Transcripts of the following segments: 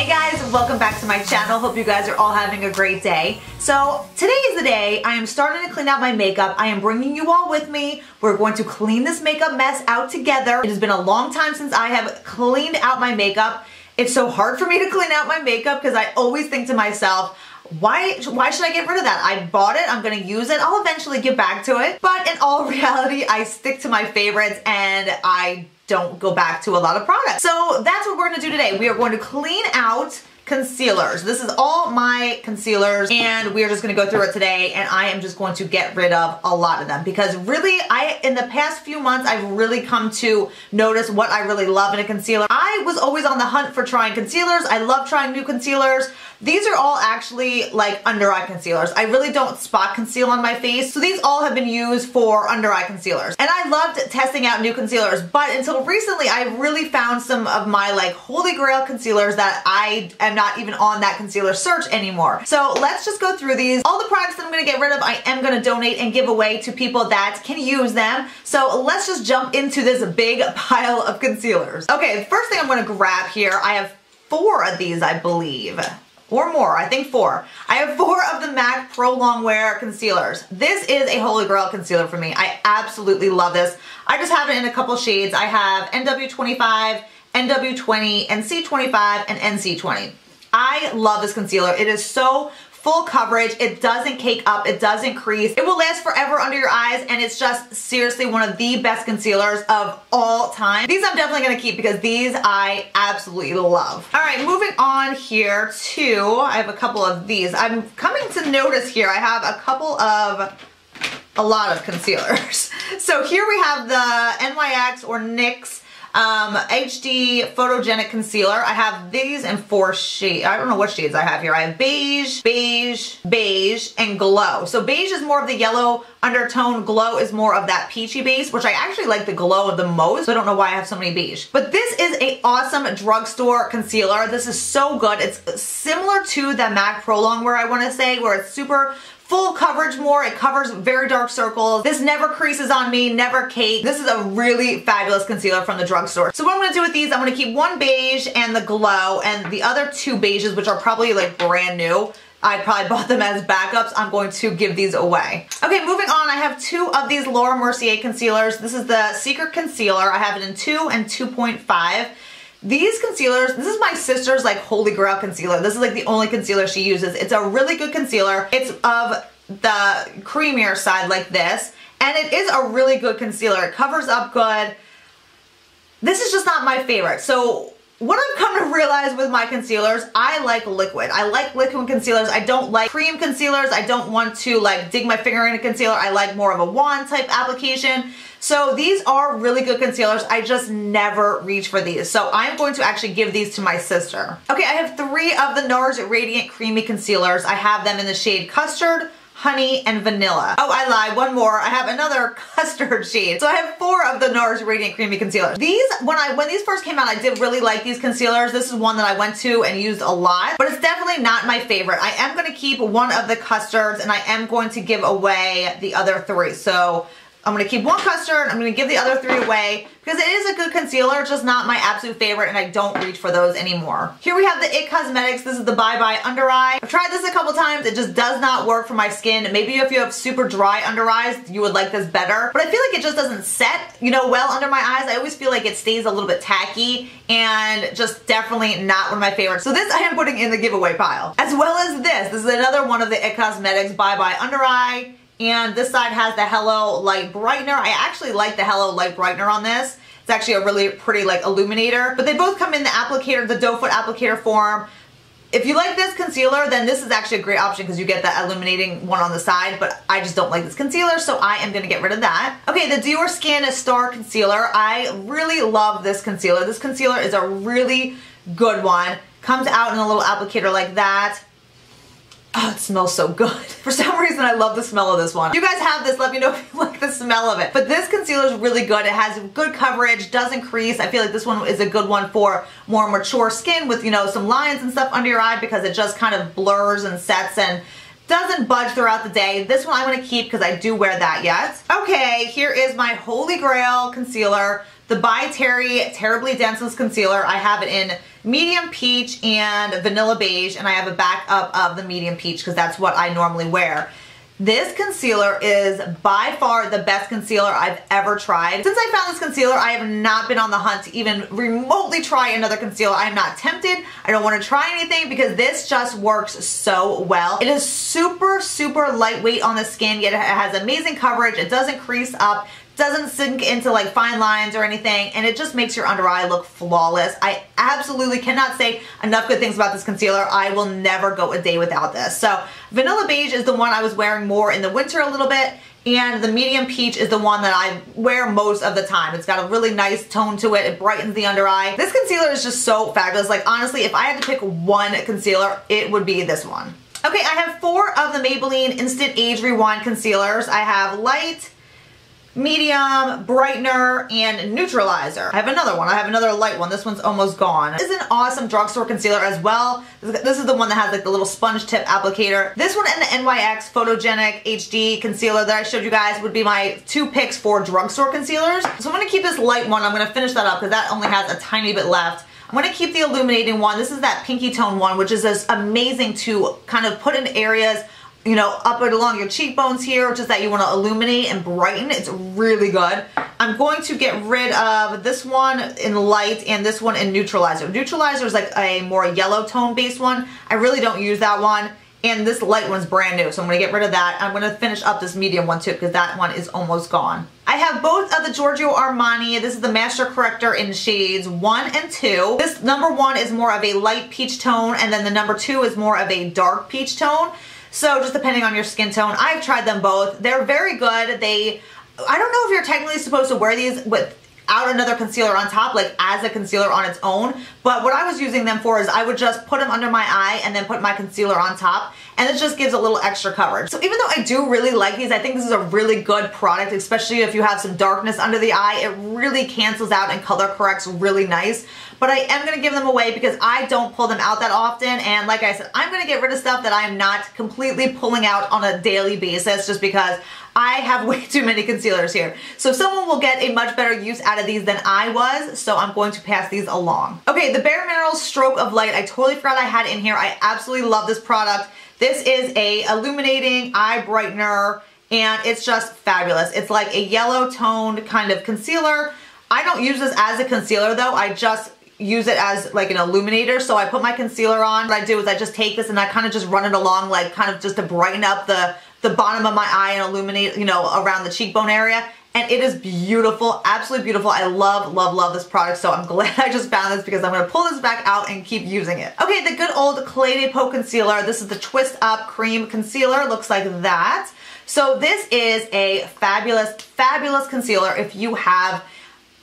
Hey guys, welcome back to my channel. Hope you guys are all having a great day. So today is the day I am starting to clean out my makeup. I am bringing you all with me. We're going to clean this makeup mess out together. It has been a long time since I have cleaned out my makeup. It's so hard for me to clean out my makeup because I always think to myself, why should I get rid of that? I bought it, I'm gonna use it, I'll eventually get back to it. But in all reality, I stick to my favorites and I don't go back to a lot of products. So that's what we're gonna do today. We are going to clean out concealers. This is all my concealers and we are just gonna go through it today, and I am just going to get rid of a lot of them because really in the past few months I've really come to notice what I really love in a concealer. I was always on the hunt for trying concealers. I love trying new concealers. These are all actually like under eye concealers. I really don't spot conceal on my face, so these all have been used for under eye concealers. And I loved testing out new concealers, but until recently I really found some of my like holy grail concealers that I am not even on that concealer search anymore. So let's just go through these. All the products that I'm gonna get rid of, I am gonna donate and give away to people that can use them. So let's just jump into this big pile of concealers. Okay, the first thing I'm gonna grab here, I have 4 of these, I believe. Or more, I think 4. I have 4 of the MAC Pro Longwear concealers. This is a holy grail concealer for me. I absolutely love this. I just have it in a couple shades. I have NW25, NW20, NC25, and NC20. I love this concealer. It is so full coverage. It doesn't cake up. It doesn't crease. It will last forever under your eyes, and it's just seriously one of the best concealers of all time. These I'm definitely going to keep because these I absolutely love. All right, moving on here to, I have a couple of these. I'm coming to notice here I have a lot of concealers. So here we have the NYX or NYX HD Photogenic Concealer. I have these in 4 shades. I don't know what shades I have here. I have beige, beige, beige, and glow. So beige is more of the yellow undertone. Glow is more of that peachy base, which I actually like the glow the most. So I don't know why I have so many beige. But this is an awesome drugstore concealer. This is so good. It's similar to the MAC Pro Longwear, I want to say, where it's super full coverage more. It covers very dark circles. This never creases on me, never cakes. This is a really fabulous concealer from the drugstore. So what I'm gonna do with these, I'm gonna keep 1 beige and the glow, and the other 2 beiges, which are probably like brand new, I probably bought them as backups, I'm going to give these away. Okay, moving on, I have 2 of these Laura Mercier concealers. This is the Secret Concealer. I have it in 2 and 2.5. These concealers, this is my sister's like holy grail concealer. This is like the only concealer she uses. It's a really good concealer. It's of the creamier side like this, and it is a really good concealer. It covers up good. This is just not my favorite. So what I've come to realize with my concealers, I like liquid. I like liquid concealers. I don't like cream concealers. I don't want to like dig my finger in a concealer. I like more of a wand type application. So these are really good concealers. I just never reach for these. So I'm going to actually give these to my sister. Okay, I have 3 of the NARS Radiant Creamy Concealers. I have them in the shade Custard, Honey, and Vanilla. Oh, I lied, 1 more. I have another custard shade. So I have 4 of the NARS Radiant Creamy Concealers. These, when these first came out, I did really like these concealers. This is one that I went to and used a lot, but it's definitely not my favorite. I am gonna keep 1 of the custards, and I am going to give away the other 3. So I'm going to keep 1 custard, I'm going to give the other 3 away because it is a good concealer, just not my absolute favorite, and I don't reach for those anymore. Here we have the IT Cosmetics. This is the Bye Bye Under Eye. I've tried this a couple times. It just does not work for my skin. Maybe if you have super dry under eyes, you would like this better, but I feel like it just doesn't set, you know, well under my eyes. I always feel like it stays a little bit tacky and just definitely not one of my favorites. So this I am putting in the giveaway pile. As well as this. This is another one of the IT Cosmetics Bye Bye Under Eye. And this side has the Hello Light Brightener. I actually like the Hello Light Brightener on this. It's actually a really pretty like illuminator. But they both come in the applicator, the doe foot applicator form. If you like this concealer, then this is actually a great option because you get that illuminating one on the side, but I just don't like this concealer, so I am gonna get rid of that. Okay, the Dior Skin Star Concealer. I really love this concealer. This concealer is a really good one. Comes out in a little applicator like that. Oh, it smells so good. For some reason, I love the smell of this one. If you guys have this, let me know if you like the smell of it. But this concealer is really good. It has good coverage, doesn't crease. I feel like this one is a good one for more mature skin with, you know, some lines and stuff under your eye because it just kind of blurs and sets, and doesn't budge throughout the day. This one I'm going to keep because I do wear that yet. Okay, here is my Holy Grail concealer, the By Terry Terribly Denseless Concealer. I have it in medium peach and vanilla beige, and I have a backup of the medium peach because that's what I normally wear. This concealer is by far the best concealer I've ever tried. Since I found this concealer, I have not been on the hunt to even remotely try another concealer. I am not tempted. I don't want to try anything because this just works so well. It is super, super lightweight on the skin, yet it has amazing coverage. It doesn't crease up, doesn't sink into like fine lines or anything, and it just makes your under eye look flawless. I absolutely cannot say enough good things about this concealer. I will never go a day without this. So vanilla beige is the one I was wearing more in the winter a little bit, and the medium peach is the one that I wear most of the time. It's got a really nice tone to it. It brightens the under eye. This concealer is just so fabulous. Like honestly, if I had to pick one concealer, it would be this one. Okay, I have 4 of the Maybelline Instant Age Rewind concealers. I have light, medium, brightener, and neutralizer. I have another one. I have another light one. This one's almost gone. This is an awesome drugstore concealer as well. This is the one that has like the little sponge tip applicator. This one and the NYX Photogenic HD concealer that I showed you guys would be my 2 picks for drugstore concealers. So I'm going to keep this light one. I'm going to finish that up because that only has a tiny bit left. I'm going to keep the illuminating one. This is that pinky tone one, which is just amazing to kind of put in areas, you know, up and along your cheekbones here, just that you want to illuminate and brighten. It's really good. I'm going to get rid of this one in light and this one in neutralizer. Neutralizer is like a more yellow tone based one. I really don't use that one. And this light one's brand new, so I'm going to get rid of that. I'm going to finish up this medium one too because that one is almost gone. I have both of the Giorgio Armani. This is the Master Corrector in shades 1 and 2. This number 1 is more of a light peach tone, and then the number 2 is more of a dark peach tone. So just depending on your skin tone. I've tried them both. They're very good. I don't know if you're technically supposed to wear these without another concealer on top, like as a concealer on its own. But what I was using them for is I would just put them under my eye and then put my concealer on top. And it just gives a little extra coverage. So even though I do really like these, I think this is a really good product, especially if you have some darkness under the eye. It really cancels out and color corrects really nice. But I am going to give them away because I don't pull them out that often. And like I said, I'm going to get rid of stuff that I'm not completely pulling out on a daily basis just because I have way too many concealers here. So someone will get a much better use out of these than I was. So I'm going to pass these along. Okay, the Bare Minerals Stroke of Light. I totally forgot I had it in here. I absolutely love this product. This is a illuminating eye brightener and it's just fabulous. It's like a yellow toned kind of concealer. I don't use this as a concealer though. I just use it as like an illuminator. So I put my concealer on. What I do is I just take this and I kind of just run it along like kind of just to brighten up the bottom of my eye and illuminate, you know, around the cheekbone area. And it is beautiful, absolutely beautiful. I love, love, love this product. So I'm glad I just found this because I'm going to pull this back out and keep using it. Okay, the good old Clé de Peau concealer. This is the Twist Up Cream Concealer. Looks like that. So this is a fabulous, fabulous concealer if you have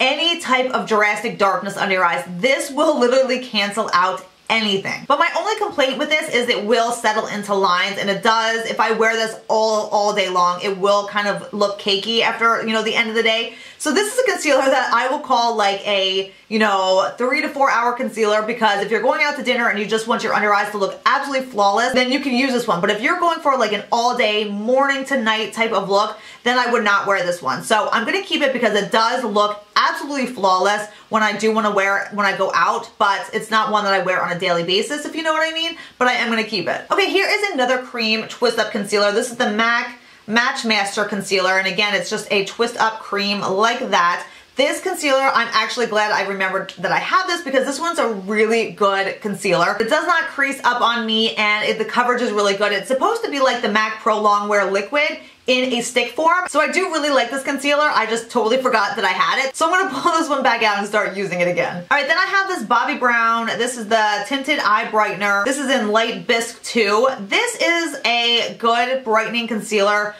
any type of drastic darkness under your eyes. This will literally cancel out anything. But my only complaint with this is it will settle into lines, and it does. If I wear this all day long, it will kind of look cakey after, you know, the end of the day. So this is a concealer that I will call like a, you know, 3 to 4 hour concealer, because if you're going out to dinner and you just want your under eyes to look absolutely flawless, then you can use this one. But if you're going for like an all day, morning to night type of look, then I would not wear this one. So I'm going to keep it because it does look absolutely flawless when I do want to wear it when I go out, but it's not one that I wear on a daily basis, if you know what I mean. But I am going to keep it. Okay, here is another cream twist up concealer. This is the MAC Match Master Concealer, and again, it's just a twist up cream like that. This concealer, I'm actually glad I remembered that I have this because this one's a really good concealer. It does not crease up on me, and the coverage is really good. It's supposed to be like the MAC Pro Longwear Liquid in a stick form. So I do really like this concealer. I just totally forgot that I had it. So I'm gonna pull this one back out and start using it again. All right, then I have this Bobbi Brown. This is the Tinted Eye Brightener. This is in Light Bisque 2. This is a good brightening concealer.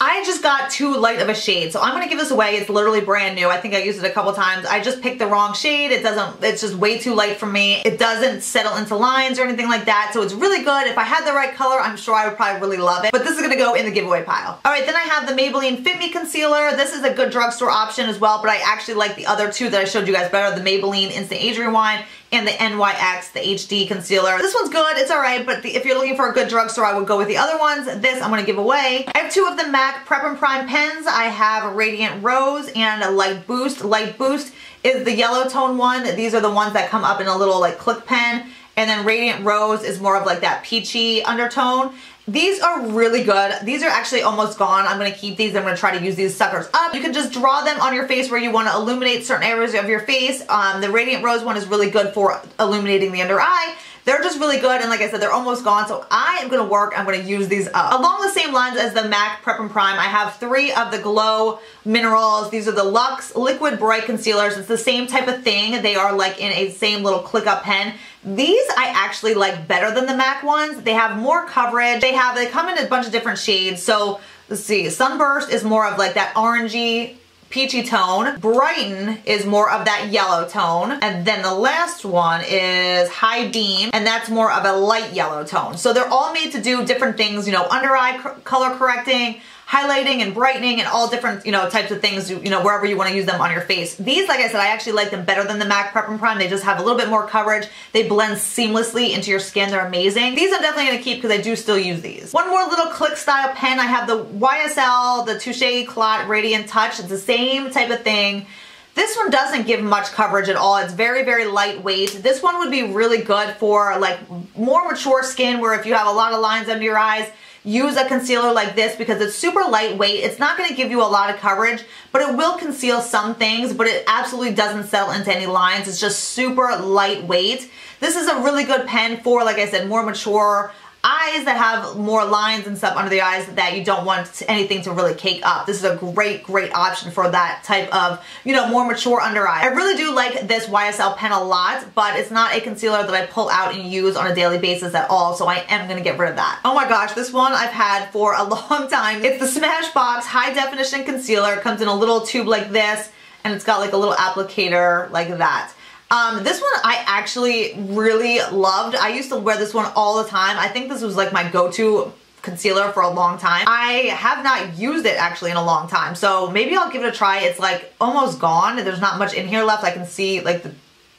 I just got too light of a shade, so I'm gonna give this away. It's literally brand new. I think I used it a couple times. I just picked the wrong shade. It's just way too light for me. It doesn't settle into lines or anything like that, so it's really good. If I had the right color, I'm sure I would probably really love it, but this is gonna go in the giveaway pile. All right, then I have the Maybelline Fit Me Concealer. This is a good drugstore option as well, but I actually like the other two that I showed you guys better, the Maybelline Instant Age Rewind and the NYX, the HD concealer. This one's good, it's alright, but if you're looking for a good drugstore, I would go with the other ones. This I'm gonna give away. I have two of the MAC Prep and Prime pens. I have a Radiant Rose and a Light Boost. Light Boost is the yellow tone one. These are the ones that come up in a little like click pen. And then Radiant Rose is more of like that peachy undertone. These are really good. These are actually almost gone. I'm going to keep these. I'm going to try to use these suckers up. You can just draw them on your face where you want to illuminate certain areas of your face. The Radiant Rose one is really good for illuminating the under eye. They're just really good, and like I said, they're almost gone, so I am going to work. I'm going to use these up. Along the same lines as the MAC Prep and Prime, I have three of the Glow Minerals. These are the Luxe Liquid Bright Concealers. It's the same type of thing. They are like in a same little click up pen. These I actually like better than the MAC ones. They have more coverage. They come in a bunch of different shades. So let's see, Sunburst is more of like that orangey, peachy tone. Brighten is more of that yellow tone. And then the last one is High Beam, and that's more of a light yellow tone. So they're all made to do different things, you know, under eye color correcting, highlighting and brightening, and all different, you know, types of things, you know, wherever you want to use them on your face. These, like I said, I actually like them better than the MAC Prep and Prime. They just have a little bit more coverage. They blend seamlessly into your skin. They're amazing. These I'm definitely going to keep because I do still use these. One more little click style pen. I have the YSL, the Touche Clot Radiant Touch. It's the same type of thing. This one doesn't give much coverage at all. It's very, very lightweight. This one would be really good for like more mature skin where if you have a lot of lines under your eyes, use a concealer like this because it's super lightweight. It's not going to give you a lot of coverage, but it will conceal some things, but it absolutely doesn't settle into any lines. It's just super lightweight. This is a really good pen for, like I said, more mature eyes that have more lines and stuff under the eyes that you don't want anything to really cake up. This is a great, great option for that type of, you know, more mature under eye. I really do like this YSL pen a lot, but it's not a concealer that I pull out and use on a daily basis at all, so I am going to get rid of that. Oh my gosh, this one I've had for a long time. It's the Smashbox High Definition Concealer. It comes in a little tube like this, and it's got like a little applicator like that. This one I actually really loved. I used to wear this one all the time. I think this was like my go-to concealer for a long time. I have not used it actually in a long time, so maybe I'll give it a try. It's like almost gone. There's not much in here left. I can see like the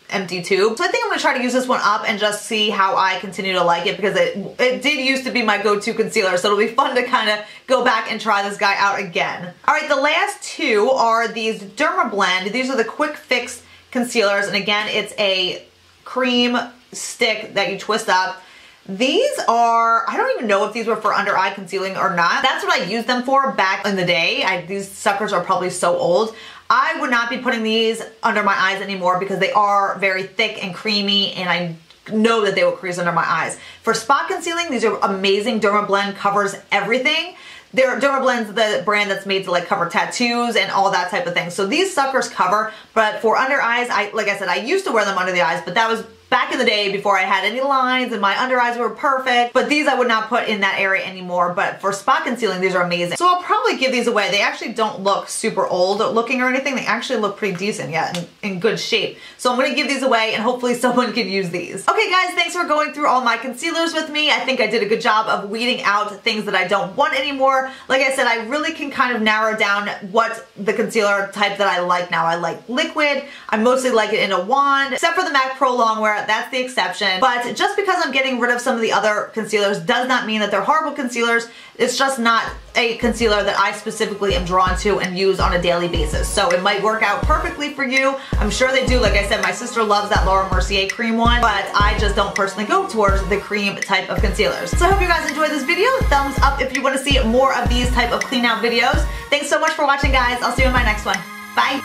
empty tube. So I think I'm gonna try to use this one up and just see how I continue to like it because it did used to be my go-to concealer, so it'll be fun to kind of go back and try this guy out again. All right, the last two are these Dermablend. These are the Quick Fix concealers, and again, it's a cream stick that you twist up. These are, I don't even know if these were for under eye concealing or not. That's what I used them for back in the day. These suckers are probably so old. I would not be putting these under my eyes anymore because they are very thick and creamy, and I know that they will crease under my eyes. For spot concealing, these are amazing. Dermablend covers everything. Dermablend's the brand that's made to like cover tattoos and all that type of thing. So these suckers cover, but for under eyes, like I said, I used to wear them under the eyes, but that was back in the day before I had any lines and my under eyes were perfect. But these I would not put in that area anymore. But for spot concealing, these are amazing. So I'll probably give these away. They actually don't look super old looking or anything. They actually look pretty decent, yeah, in good shape. So I'm gonna give these away and hopefully someone can use these. Okay guys, thanks for going through all my concealers with me. I think I did a good job of weeding out things that I don't want anymore. Like I said, I really can kind of narrow down what the concealer type that I like now. I like liquid. I mostly like it in a wand, except for the MAC Pro Longwear. That's the exception. But just because I'm getting rid of some of the other concealers does not mean that they're horrible concealers. It's just not a concealer that I specifically am drawn to and use on a daily basis. So it might work out perfectly for you. I'm sure they do. Like I said, my sister loves that Laura Mercier cream one, but I just don't personally go towards the cream type of concealers. So I hope you guys enjoyed this video. Thumbs up if you want to see more of these type of clean out videos. Thanks so much for watching, guys. I'll see you in my next one. Bye.